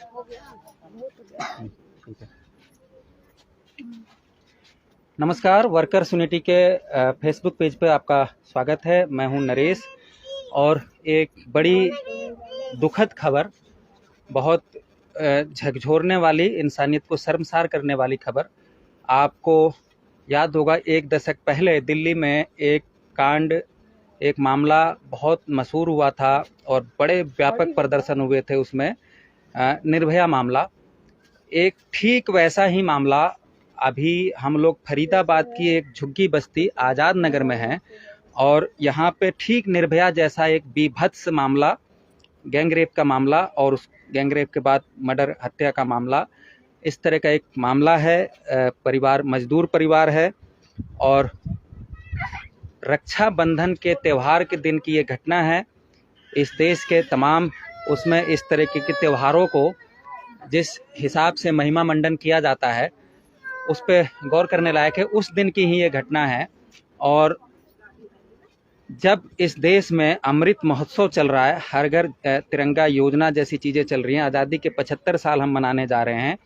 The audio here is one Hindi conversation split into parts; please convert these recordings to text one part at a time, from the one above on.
ठीक है। नमस्कार, वर्कर्स यूनिटी के फेसबुक पेज पे आपका स्वागत है। मैं हूं नरेश और एक बड़ी दुखद खबर, बहुत झकझोरने वाली, इंसानियत को शर्मसार करने वाली खबर। आपको याद होगा, एक दशक पहले दिल्ली में एक कांड, एक मामला बहुत मशहूर हुआ था और बड़े व्यापक प्रदर्शन हुए थे उसमें, निर्भया मामला। एक ठीक वैसा ही मामला अभी हम लोग फरीदाबाद की एक झुग्गी बस्ती आज़ाद नगर में हैं और यहाँ पे ठीक निर्भया जैसा एक बीभत्स मामला, गैंगरेप का मामला और उस गैंगरेप के बाद मर्डर, हत्या का मामला, इस तरह का एक मामला है। परिवार मजदूर परिवार है और रक्षाबंधन के त्यौहार के दिन की ये घटना है। इस देश के तमाम उसमें इस तरह के त्योहारों को जिस हिसाब से महिमा मंडन किया जाता है उस पर गौर करने लायक है। उस दिन की ही ये घटना है और जब इस देश में अमृत महोत्सव चल रहा है, हर घर तिरंगा योजना जैसी चीज़ें चल रही हैं, आज़ादी के 75 साल हम मनाने जा रहे हैं,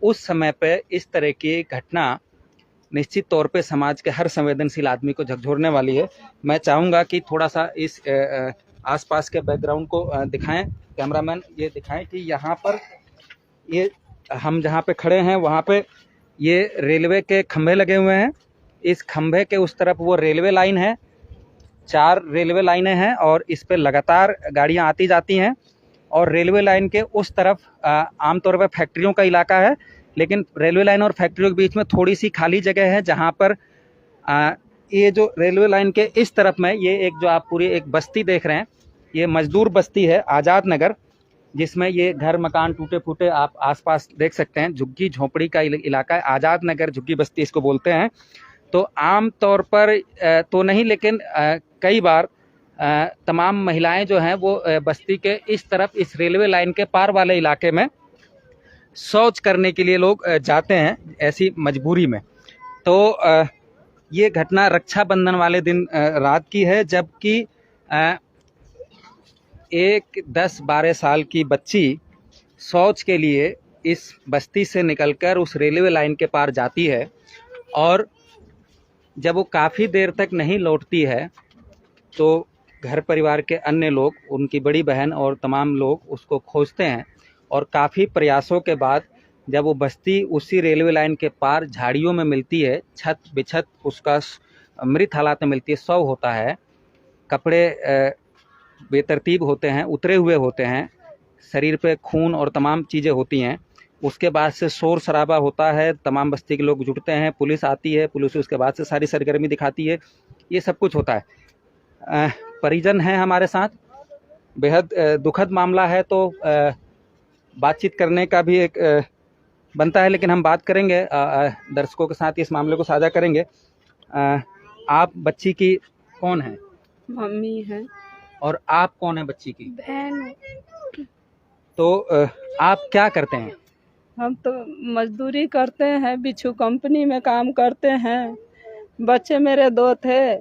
उस समय पे इस तरह की घटना निश्चित तौर पे समाज के हर संवेदनशील आदमी को झकझोरने वाली है। मैं चाहूँगा कि थोड़ा सा इस आसपास के बैकग्राउंड को दिखाएं, कैमरामैन ये दिखाएं कि यहाँ पर ये हम जहाँ पे खड़े हैं वहाँ पे ये रेलवे के खंभे लगे हुए हैं। इस खंभे के उस तरफ वो रेलवे लाइन है, 4 रेलवे लाइनें हैं और इस पे लगातार गाड़ियाँ आती जाती हैं। और रेलवे लाइन के उस तरफ आमतौर पर फैक्ट्रियों का इलाका है, लेकिन रेलवे लाइन और फैक्ट्रियों के बीच में थोड़ी सी खाली जगह है जहाँ पर ये जो रेलवे लाइन के इस तरफ में ये एक जो आप पूरी एक बस्ती देख रहे हैं, ये मजदूर बस्ती है आज़ाद नगर, जिसमें ये घर मकान टूटे फूटे आप आसपास देख सकते हैं। झुग्गी झोपड़ी का इलाका है, आज़ाद नगर झुग्गी बस्ती इसको बोलते हैं। तो आम तौर पर तो नहीं, लेकिन कई बार तमाम महिलाएं जो हैं वो बस्ती के इस तरफ इस रेलवे लाइन के पार वाले इलाके में शौच करने के लिए लोग जाते हैं ऐसी मजबूरी में। तो ये घटना रक्षाबंधन वाले दिन रात की है, जबकि एक 10-12 साल की बच्ची शौच के लिए इस बस्ती से निकलकर उस रेलवे लाइन के पार जाती है और जब वो काफ़ी देर तक नहीं लौटती है तो घर परिवार के अन्य लोग, उनकी बड़ी बहन और तमाम लोग उसको खोजते हैं और काफ़ी प्रयासों के बाद जब वो बस्ती उसी रेलवे लाइन के पार झाड़ियों में मिलती है, छत बिछत उसका मृत हालात में मिलती है, शव होता है, कपड़े बेतरतीब होते हैं, उतरे हुए होते हैं, शरीर पे खून और तमाम चीज़ें होती हैं। उसके बाद से शोर शराबा होता है, तमाम बस्ती के लोग जुटते हैं, पुलिस आती है, पुलिस उसके बाद से सारी सरगर्मी दिखाती है, ये सब कुछ होता है। परिजन हैं हमारे साथ, बेहद दुखद मामला है तो बातचीत करने का भी एक बनता है, लेकिन हम बात करेंगे, दर्शकों के साथ इस मामले को साझा करेंगे। आप बच्ची की कौन है? मम्मी है। और आप कौन है बच्ची की? बहन। तो आप क्या करते हैं? हम तो मजदूरी करते हैं, बिच्छू कंपनी में काम करते हैं। बच्चे मेरे 2 थे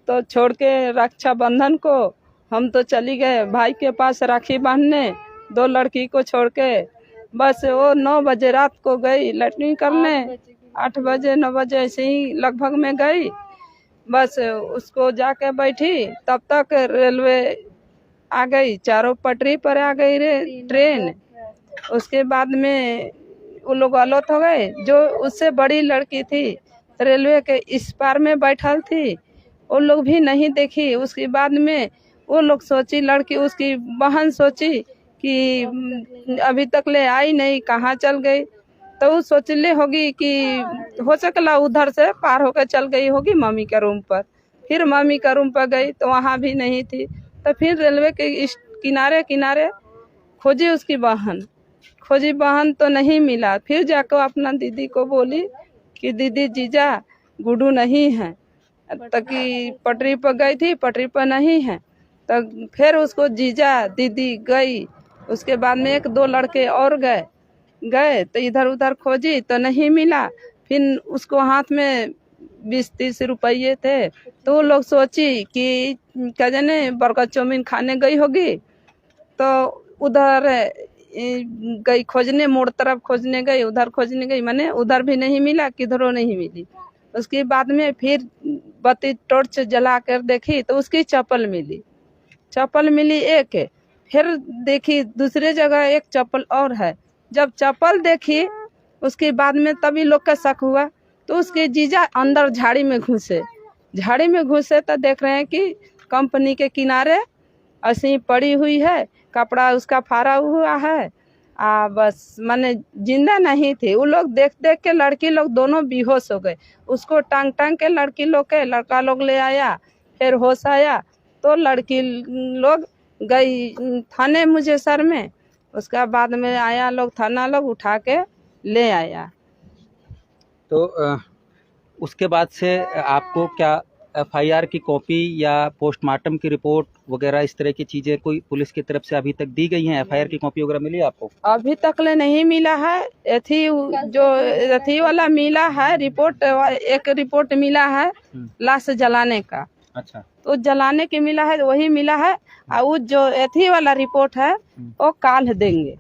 तो छोड़ के रक्षाबंधन को हम तो चली गए भाई के पास राखी बांधने, 2 लड़की को छोड़ के। बस वो 9 बजे रात को गई लैट्रिन करने, 8 बजे 9 बजे ऐसे ही लगभग में गई। बस उसको जाके बैठी, तब तक रेलवे आ गई, चारों पटरी पर आ गई ट्रेन। उसके बाद में वो लोग अलर्ट हो गए। जो उससे बड़ी लड़की थी रेलवे के इस पार में बैठल थी, वो लोग भी नहीं देखी। उसके बाद में वो लोग सोची, लड़की उसकी बहन सोची कि अभी तक ले आई नहीं, कहाँ चल गई। तो वो सोचले होगी कि हो सकला उधर से पार होकर चल गई होगी मम्मी के रूम पर। फिर मम्मी के रूम पर गई तो वहाँ भी नहीं थी। तो फिर रेलवे के इस किनारे किनारे खोजी उसकी बहन, खोजी बहन तो नहीं मिला। फिर जाकर अपना दीदी को बोली कि दीदी जीजा गुड्डू नहीं है, ताकि पटरी पर गई थी, पटरी पर नहीं है। तो फिर उसको जीजा दीदी गई। उसके बाद में 1-2 लड़के और गए तो इधर उधर खोजी तो नहीं मिला। फिर उसको हाथ में 20-30 रुपये थे, तो वो लोग सोची कि क्या जाने बर्गर चाउमीन खाने गई होगी। तो उधर गई खोजने, मोड़ तरफ खोजने गई, उधर खोजने गई, मैंने उधर भी नहीं मिला, किधरों नहीं मिली। उसके बाद में फिर बत्ती टॉर्च जला कर देखी तो उसकी चप्पल मिली, चप्पल मिली एक। फिर देखी दूसरे जगह एक चप्पल और है। जब चप्पल देखी उसके बाद में तभी लोग का शक हुआ, तो उसके जीजा अंदर झाड़ी में घुसे। झाड़ी में घुसे तो देख रहे हैं कि कंपनी के किनारे ऐसे ही पड़ी हुई है, कपड़ा उसका फाड़ा हुआ है। बस माने जिंदा नहीं थी। वो लोग देख देख के लड़की लोग दोनों बेहोश हो गए। उसको टांग टांग के लड़की लोग के लड़का लोग ले आया, फिर होश आया तो लड़की लोग गई थाने मुजफ्फरनगर में। उसका बाद में आया लोग, थाना लोग उठा के ले आया। तो उसके बाद से आपको क्या एफआईआर की कॉपी या पोस्टमार्टम की रिपोर्ट वगैरह इस तरह की चीजें कोई पुलिस की तरफ से अभी तक दी गई हैं? एफआईआर की कॉपी वगैरह मिली आपको? अभी तक ले नहीं मिला है। एथी वाला मिला है रिपोर्ट, एक रिपोर्ट मिला है लाश जलाने का। अच्छा, तो जलाने के मिला है, वही मिला है। और वो जो एथी वाला रिपोर्ट है वो काल देंगे,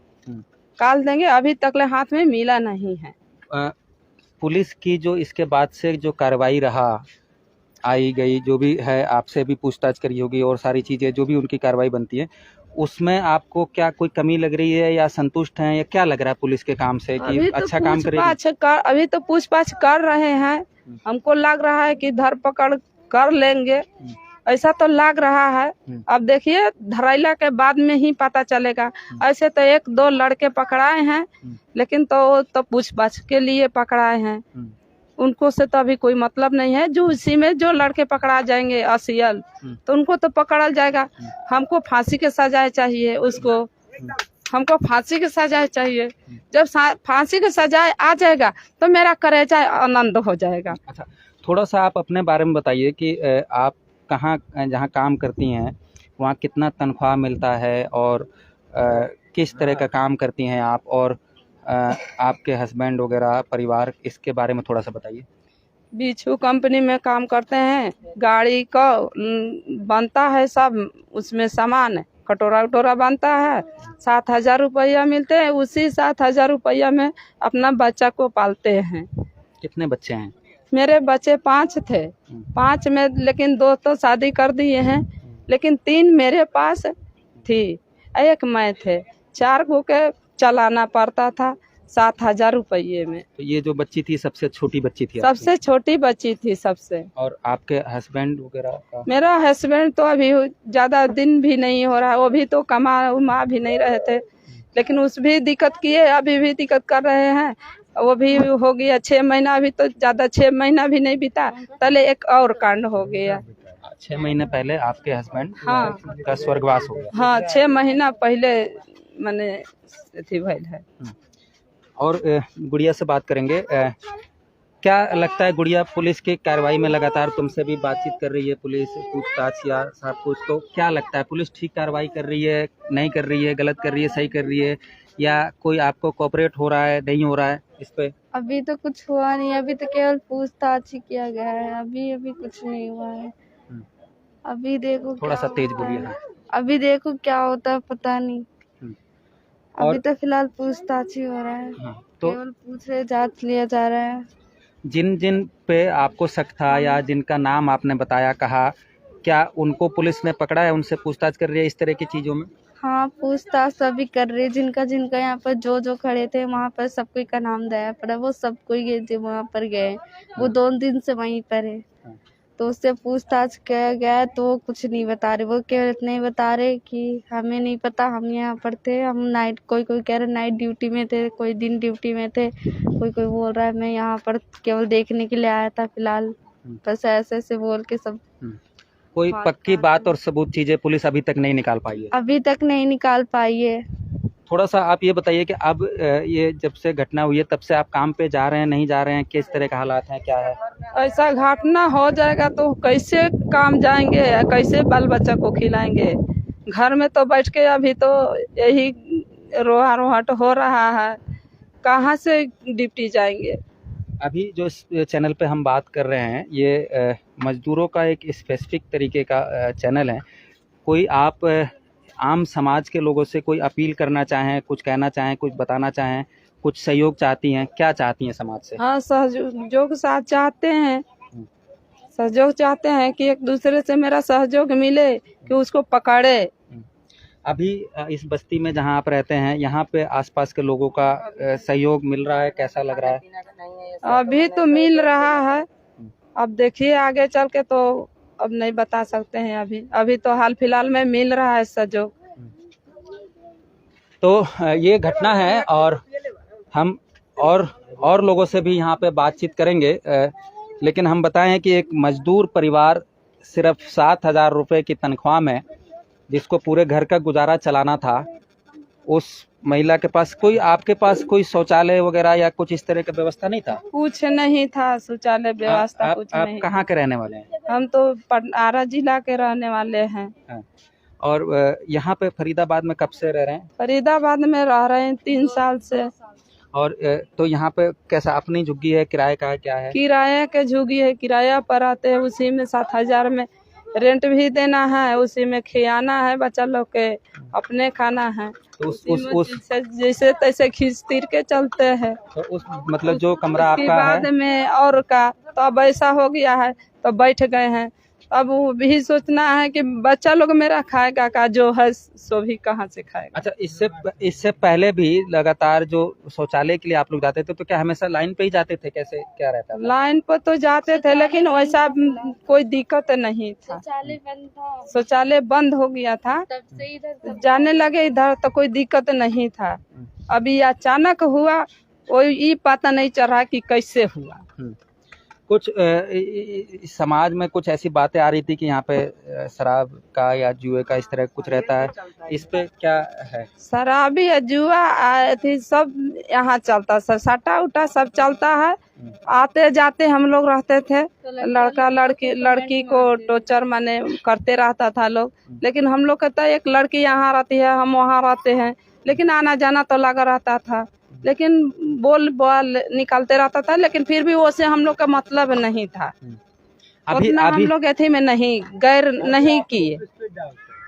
काल देंगे। अभी तक ले हाथ में मिला नहीं है। पुलिस की जो इसके बाद से जो कार्रवाई रहा, आई गई जो भी है, आपसे भी पूछताछ करी होगी और सारी चीज़ें जो भी उनकी कार्रवाई बनती है, उसमें आपको क्या कोई कमी लग रही है या संतुष्ट हैं, या क्या लग रहा है पुलिस के काम से कि तो अच्छा काम करेगी? अभी तो पूछताछ कर रहे हैं। हमको लग रहा है कि धरपकड़ कर लेंगे, ऐसा तो लग रहा है। अब देखिए धराइला के बाद में ही पता चलेगा। ऐसे तो एक दो लड़के पकड़ाए हैं, लेकिन तो पूछताछ के लिए पकड़ाए हैं। उनको से तो अभी कोई मतलब नहीं है। जो उसी में जो लड़के पकड़ा जाएंगे असियल, तो उनको तो पकड़ा जाएगा। हमको फांसी के सजाए चाहिए, उसको हमको फांसी के सजाए चाहिए। जब फांसी के सजाए आ जाएगा तो मेरा कलेजा आनंद हो जाएगा। अच्छा, थोड़ा सा आप अपने बारे में बताइए कि आप कहाँ जहाँ काम करती हैं वहाँ कितना तनख्वाह मिलता है और किस तरह का काम करती हैं आप, और आपके हस्बैंड वगैरह परिवार, इसके बारे में थोड़ा सा बताइए। बिच्छू कंपनी में काम करते हैं। गाड़ी का बनता है सब, उसमें सामान कटोरा वटोरा बनता है। 7,000 रुपया मिलते हैं। उसी 7,000 रुपया में अपना बच्चा को पालते हैं। कितने बच्चे हैं? मेरे बच्चे 5 थे। 5 में लेकिन 2 तो शादी कर दिए हैं, लेकिन 3 मेरे पास थी, एक मैं थे। 4 को के चलाना पड़ता था 7,000 रुपये में। तो ये जो बच्ची थी सबसे छोटी बच्ची थी? सबसे छोटी बच्ची थी सबसे। और आपके हस्बैंड वगैरह का? मेरा हस्बैंड तो अभी ज्यादा दिन भी नहीं हो रहा, वो भी तो कमा भी नहीं रहे थे, लेकिन उस भी दिक्कत किए, अभी भी दिक्कत कर रहे हैं। वो भी हो गया 6 महीना, अभी तो ज्यादा 6 महीना भी नहीं बीता, पहले एक और कांड हो गया। 6 महीने पहले आपके हस्बैंड हाँ का स्वर्गवास हो गया? हाँ, 6 महीना पहले मैंने अथी भइल है। और गुड़िया से बात करेंगे। क्या लगता है गुड़िया, पुलिस की कार्रवाई में लगातार तुमसे भी बातचीत कर रही है पुलिस, पूछताछ या सब कुछ, तो क्या लगता है पुलिस ठीक कार्रवाई कर रही है, नहीं कर रही है, गलत कर रही है, सही कर रही है, या कोई आपको कोऑपरेट हो रहा है, नहीं हो रहा है इस पे? अभी तो कुछ हुआ नहीं, अभी तो केवल पूछताछ ही किया गया है। अभी कुछ नहीं हुआ है। अभी देखो, थोड़ा सा तेज बोलिए। अभी देखो क्या होता है, पता नहीं। अभी तो फिलहाल पूछताछ ही हो रहा है। तो केवल पूछे जांच लिया जा रहा है। जिन जिन पे आपको शक था या जिनका नाम आपने बताया, कहा, क्या उनको पुलिस ने पकड़ा है, उनसे पूछताछ कर रही है इस तरह की चीजों में? हाँ, पूछताछ सभी कर रही है। जिनका जिनका यहाँ पर जो खड़े थे वहाँ पर सब कोई का नाम दिया पड़ा, वो सब कोई गए थे वहाँ पर गए। वो 2 दिन से वहीं पर है, तो उससे पूछताछ किया गया तो वो कुछ नहीं बता रहे। वो केवल इतना ही बता रहे कि हमें नहीं पता, हम यहाँ पर थे, हम नाइट, कोई कह रहे नाइट ड्यूटी में थे, कोई दिन ड्यूटी में थे, कोई बोल रहा है मैं यहाँ पर केवल देखने के लिए आया था फिलहाल। बस ऐसे ऐसे बोल के सब। कोई पक्की बात और सबूत चीजें पुलिस अभी तक नहीं निकाल पाई है? अभी तक नहीं निकाल पाई है। थोड़ा सा आप ये बताइए कि अब ये जब से घटना हुई है तब से आप काम पे जा रहे हैं, नहीं जा रहे हैं, किस तरह का हालात हैं, क्या है? ऐसा घटना हो जाएगा तो कैसे काम जाएंगे, कैसे बाल बच्चा को खिलाएंगे? घर में तो बैठ के अभी तो यही रोहा रोहट हो रहा है, कहाँ से ड्यूटी जाएंगे? अभी जो इस चैनल पे हम बात कर रहे हैं ये मजदूरों का एक स्पेसिफिक तरीके का चैनल है। कोई आम समाज के लोगों से कोई अपील करना चाहें, कुछ कहना चाहें, कुछ बताना चाहें, कुछ सहयोग चाहती हैं, क्या चाहती हैं समाज से? हाँ, सहयोग साथ चाहते हैं, सहयोग चाहते हैं कि एक दूसरे से मेरा सहयोग मिले, कि उसको पकड़े। अभी इस बस्ती में जहां आप रहते हैं, यहाँ पे आसपास के लोगों का सहयोग मिल रहा है, कैसा लग रहा है? अभी तो मिल रहा है, अब देखिए आगे चल के तो अब नहीं बता सकते हैं। अभी तो हाल फिलहाल में मिल रहा है सहयोग। तो ये घटना है और हम और लोगों से भी यहाँ पे बातचीत करेंगे, लेकिन हम बताएं कि एक मजदूर परिवार सिर्फ 7,000 रुपये की तनख्वाह में, जिसको पूरे घर का गुजारा चलाना था, उस महिला के पास आपके पास कोई शौचालय वगैरह या कुछ इस तरह की व्यवस्था नहीं था? कुछ नहीं था, शौचालय व्यवस्था कुछ नहीं। आप कहाँ के रहने वाले हैं? हम तो आरा जिला के रहने वाले हैं। हाँ। और यहाँ पे फरीदाबाद में कब से रह रहे हैं? फरीदाबाद में रह रहे हैं 3 साल से। और तो यहाँ पे कैसा, अपनी झुग्गी है, किराए का है, क्या है? किराया के झुग्गी है, किराया पर आते हैं, उसी में 7,000 में रेंट भी देना है, उसी में खियाना है बच्चा लोग के, अपने खाना है। तो उस जैसे तैसे खींच तीर के चलते हैं। तो उस मतलब जो कमरा आपका है, बाद में और का तो अब ऐसा हो गया है, तो बैठ गए हैं। अब वो भी सोचना है कि बच्चा लोग मेरा खाएगा का, जो है सो भी कहाँ से खाएगा। अच्छा, इससे पहले भी लगातार जो शौचालय के लिए आप लोग जाते थे, तो क्या हमेशा लाइन पे ही जाते थे, कैसे क्या रहता था? लाइन पर तो जाते थे, लेकिन वैसा कोई दिक्कत नहीं था। शौचालय बंद हो गया था, तब से इधर जाने लगे इधर तो कोई दिक्कत नहीं था। अभी अचानक हुआ, कोई पता नहीं चला कि कैसे हुआ। कुछ समाज में कुछ ऐसी बातें आ रही थी कि यहाँ पे शराब का या जुए का इस तरह कुछ रहता है, इस पे क्या है? शराबी या जुआ थी सब यहाँ चलता, सब सट्टा उट्टा सब चलता है। आते जाते हम लोग रहते थे, लड़का लड़की को टोर्चर माने करते रहता था लोग। लेकिन हम लोग कहता है एक लड़की यहाँ रहती है, हम वहाँ रहते हैं, लेकिन आना जाना तो लगा रहता था, लेकिन बोल निकालते रहता था, लेकिन फिर भी वो से हम लोग का मतलब नहीं था। अभी हम लोग ऐसे में गैर नहीं किए।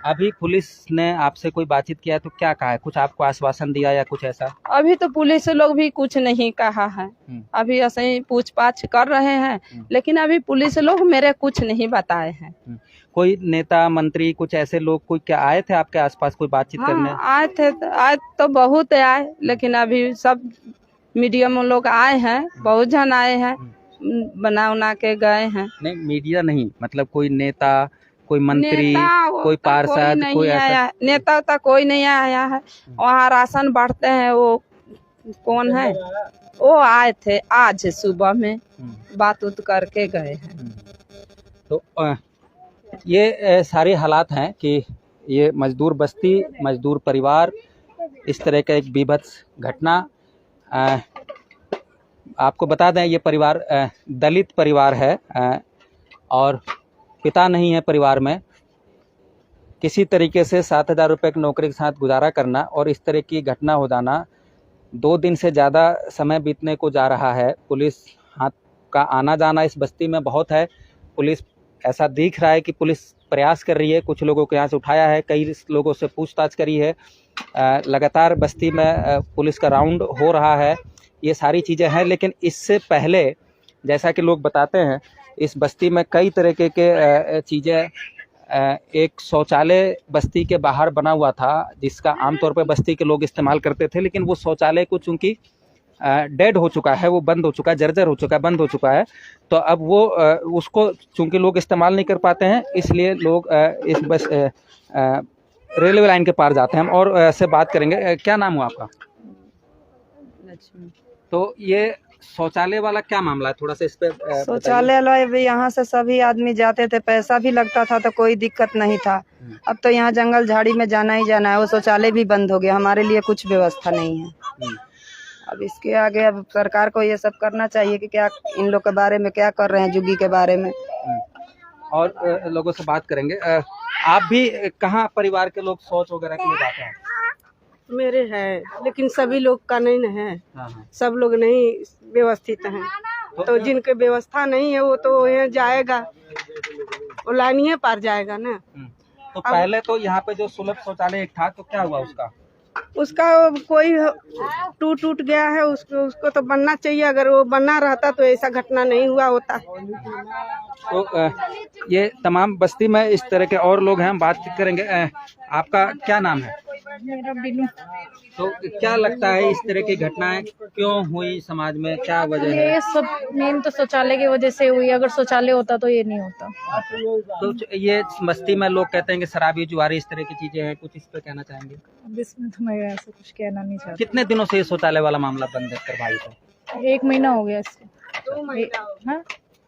अभी पुलिस ने आपसे कोई बातचीत किया तो क्या कहा है? कुछ आपको आश्वासन दिया या कुछ ऐसा? अभी तो पुलिस लोग भी कुछ नहीं कहा है, अभी ऐसे ही पूछताछ कर रहे हैं, लेकिन अभी पुलिस लोग मेरे कुछ नहीं बताए हैं। कोई नेता मंत्री कुछ ऐसे लोग कोई क्या आए थे आपके आसपास कोई बातचीत करने? आए तो बहुत आए, लेकिन अभी सब मीडियम लोग आए हैं, बहुत जन आए हैं, बना के गए हैं। नहीं, मीडिया नहीं, मतलब कोई नेता, कोई मंत्री, कोई पार्षद, कोई ऐसा? नेता तो कोई नहीं आया है। वहाँ राशन बांटते हैं, वो कौन है, वो आए थे आज सुबह में, बात उत करके गए हैं। तो ये सारे हालात हैं कि ये मजदूर बस्ती, मजदूर परिवार, इस तरह का एक बीभत्स घटना। आपको बता दें, ये परिवार दलित परिवार है और पिता नहीं है परिवार में। किसी तरीके से 7,000 रुपये की नौकरी के साथ गुजारा करना और इस तरह की घटना हो जाना, 2 दिन से ज़्यादा समय बीतने को जा रहा है। पुलिस हाथ का आना जाना इस बस्ती में बहुत है। पुलिस, ऐसा दिख रहा है कि पुलिस प्रयास कर रही है, कुछ लोगों को यहाँ से उठाया है, कई लोगों से पूछताछ करी है, लगातार बस्ती में पुलिस का राउंड हो रहा है, ये सारी चीज़ें हैं। लेकिन इससे पहले, जैसा कि लोग बताते हैं, इस बस्ती में कई तरह के चीज़ें, एक शौचालय बस्ती के बाहर बना हुआ था, जिसका आमतौर पर बस्ती के लोग इस्तेमाल करते थे, लेकिन वो शौचालय को चूँकि डेड हो चुका है, वो बंद हो चुका है, जर्जर हो चुका है, बंद हो चुका है, तो अब वो उसको चूँकि लोग इस्तेमाल नहीं कर पाते हैं, इसलिए लोग इस बस रेलवे लाइन के पार जाते हैं। हम और से बात करेंगे। क्या नाम हुआ आपका? तो ये शौचालय वाला क्या मामला है, थोड़ा सा इस पे शौचालय भी यहाँ से सभी आदमी जाते थे, पैसा भी लगता था, तो कोई दिक्कत नहीं था। अब तो यहाँ जंगल झाड़ी में जाना ही जाना है, वो शौचालय भी बंद हो गया, हमारे लिए कुछ व्यवस्था नहीं है। अब इसके आगे अब सरकार को ये सब करना चाहिए कि क्या इन लोग के बारे में क्या कर रहे हैं, जुग्गी के बारे में। और लोगों से बात करेंगे। आप भी कहाँ परिवार के लोग शौच वगैरह के लिए जाते हैं? मेरे है, लेकिन सभी लोग का नहीं न है। सब लोग नहीं व्यवस्थित हैं, तो जिनके व्यवस्था नहीं है वो तो यहाँ जाएगा, वो लाइनिए पार जाएगा ना। तो पहले तो यहाँ पे जो सुलभ शौचालय एक था, तो क्या हुआ उसका कोई टूट गया है, उसको तो बनना चाहिए। अगर वो बनना रहता तो ऐसा घटना नहीं हुआ होता। तो ये तमाम बस्ती में इस तरह के और लोग हैं, हम बातचीत करेंगे। आपका क्या नाम है? मेरा बिनू। तो क्या लगता है इस तरह की घटनाएं क्यों हुई समाज में, क्या वजह है? ये सब मेन तो शौचालय की वजह से हुई। अगर शौचालय होता तो ये नहीं होता। तो ये बस्ती में लोग कहते हैं कि शराबी जुआरी इस तरह की चीजें हैं, कुछ इस पे कहना चाहेंगे? अब इसमें तो मैं ऐसा कुछ कहना नहीं चाहती। कितने दिनों से ये शौचालय वाला मामला बंद है प्रभावित है? 1 महीना हो गया इसको। हाँ,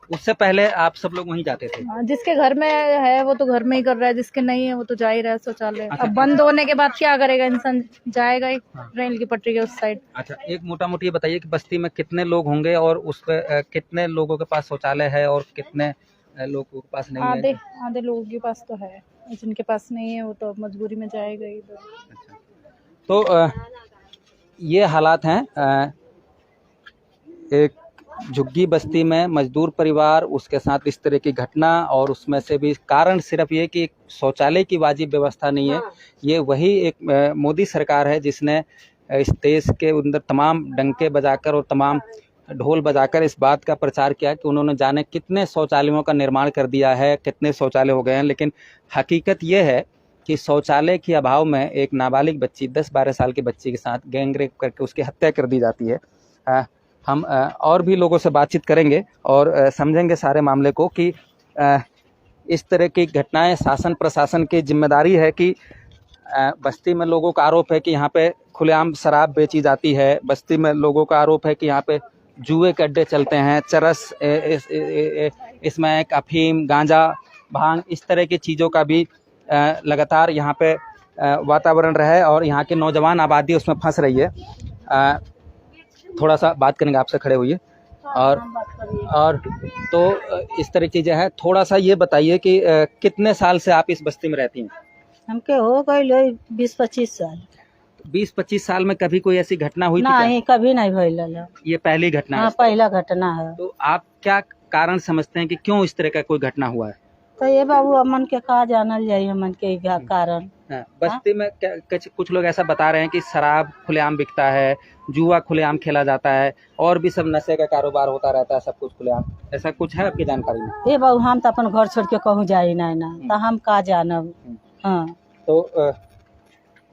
उससे पहले आप सब लोग वहीं जाते थे? जिसके घर में है वो तो घर में ही कर रहा है, जिसके नहीं है वो तो जा ही रहा है शौचालय। अब बंद होने के बाद क्या करेगा इंसान, जाएगा ही रेल की पटरी के उस साइड। अच्छा, एक मोटा मोटी बताइए कि बस्ती में कितने लोग होंगे और उस पे कितने लोगों के पास शौचालय है और कितने लोगों के पास नहीं है? आधे लोगों के पास तो है, जिनके पास नहीं है वो तो मजबूरी में जाएगा ही। अच्छा, तो ये हालात हैं एक झुग्गी बस्ती में मजदूर परिवार, उसके साथ इस तरह की घटना, और उसमें से भी कारण सिर्फ ये कि शौचालय की वाजिब व्यवस्था नहीं है। ये वही एक मोदी सरकार है जिसने इस देश के अंदर तमाम डंके बजाकर और तमाम ढोल बजाकर इस बात का प्रचार किया कि उन्होंने जाने कितने शौचालयों का निर्माण कर दिया है, कितने शौचालय हो गए हैं। लेकिन हकीकत ये है कि शौचालय के अभाव में एक नाबालिग बच्ची, 10-12 साल की बच्ची के साथ गैंग रेप करके उसकी हत्या कर दी जाती है। हम और भी लोगों से बातचीत करेंगे और समझेंगे सारे मामले को कि इस तरह की घटनाएं शासन प्रशासन की जिम्मेदारी है कि बस्ती में लोगों का आरोप है कि यहाँ पे खुलेआम शराब बेची जाती है। बस्ती में लोगों का आरोप है कि यहाँ पे जुए के अड्डे चलते हैं, चरस, इसमें एक अफीम, गांजा, भांग, इस तरह की चीज़ों का भी लगातार यहाँ पे वातावरण रहा है और यहाँ की नौजवान आबादी उसमें फंस रही है। थोड़ा सा बात करेंगे आपसे, खड़े हुई और तो इस तरह की चीज़ें हैं। थोड़ा सा ये बताइए कि कितने साल से आप इस बस्ती में रहती हैं? हमके हो गए 20-25 साल। 20-25 साल में कभी कोई ऐसी घटना हुई थी? नहीं, कभी नहीं भइल। ये पहली घटना है? हाँ, पहला घटना है। तो आप क्या कारण समझते हैं कि क्यों इस तरह का कोई घटना हुआ है? तो ये बाबू अमन के कहा जानल जाये, अमन के कारण। बस्ती में कुछ लोग ऐसा बता रहे हैं कि शराब खुलेआम बिकता है, जुआ खुलेआम खेला जाता है और भी सब नशे का कारोबार होता रहता है, सब कुछ खुलेआम। ऐसा कुछ है आपकी जानकारी में? ये बाबू हम तो अपन घर छोड़ के कहूँ जाए ना, तो हम का जानब। हाँ, तो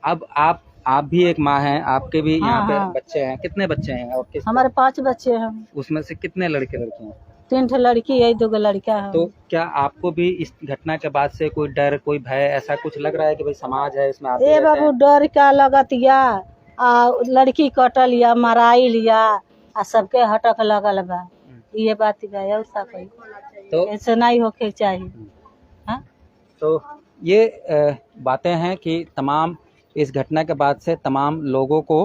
अब आप भी एक माँ हैं, आपके भी यहाँ पे बच्चे हैं। कितने बच्चे हैं आपके? हमारे 5 बच्चे हैं। उसमें से कितने लड़के लड़कियाँ? 3 लड़की है, 2 लड़का है। तो क्या आपको भी इस घटना के बाद से कोई डर, कोई भय, ऐसा कुछ लग रहा है कि भाई समाज है इसमें? ए बाबू डर क्या लगत या, लड़की कटल या, मराई लिया, सबके हटक लगल बा। ये बात है, तो ऐसे नहीं होके चाहिए। तो ये बातें हैं कि तमाम इस घटना के बाद से तमाम लोगों को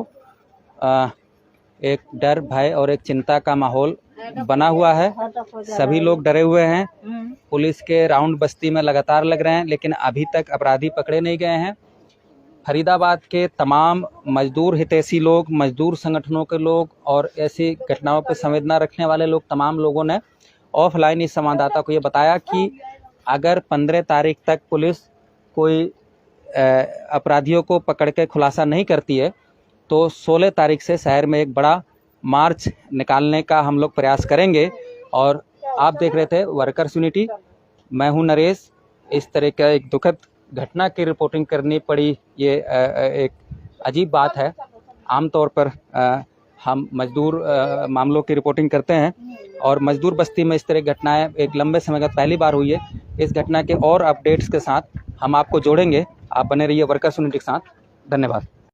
एक डर, भय और एक चिंता का माहौल बना हुआ है। सभी लोग डरे हुए हैं। पुलिस के राउंड बस्ती में लगातार लग रहे हैं, लेकिन अभी तक अपराधी पकड़े नहीं गए हैं। फरीदाबाद के तमाम मजदूर हितैषी लोग, मजदूर संगठनों के लोग और ऐसी घटनाओं पर संवेदना रखने वाले लोग, तमाम लोगों ने ऑफलाइन इस संवाददाता को ये बताया कि अगर 15 तारीख तक पुलिस कोई अपराधियों को पकड़ के खुलासा नहीं करती है तो 16 तारीख से शहर में एक बड़ा मार्च निकालने का हम लोग प्रयास करेंगे। और आप देख रहे थे वर्कर्स यूनिटी, मैं हूं नरेश। इस तरह का एक दुखद घटना की रिपोर्टिंग करनी पड़ी, ये एक अजीब बात है। आमतौर पर हम मजदूर मामलों की रिपोर्टिंग करते हैं और मजदूर बस्ती में इस तरह की घटनाएं एक लंबे समय बाद पहली बार हुई है। इस घटना के और अपडेट्स के साथ हम आपको जोड़ेंगे। आप बने रहिए वर्कर्स यूनिटी के साथ। धन्यवाद।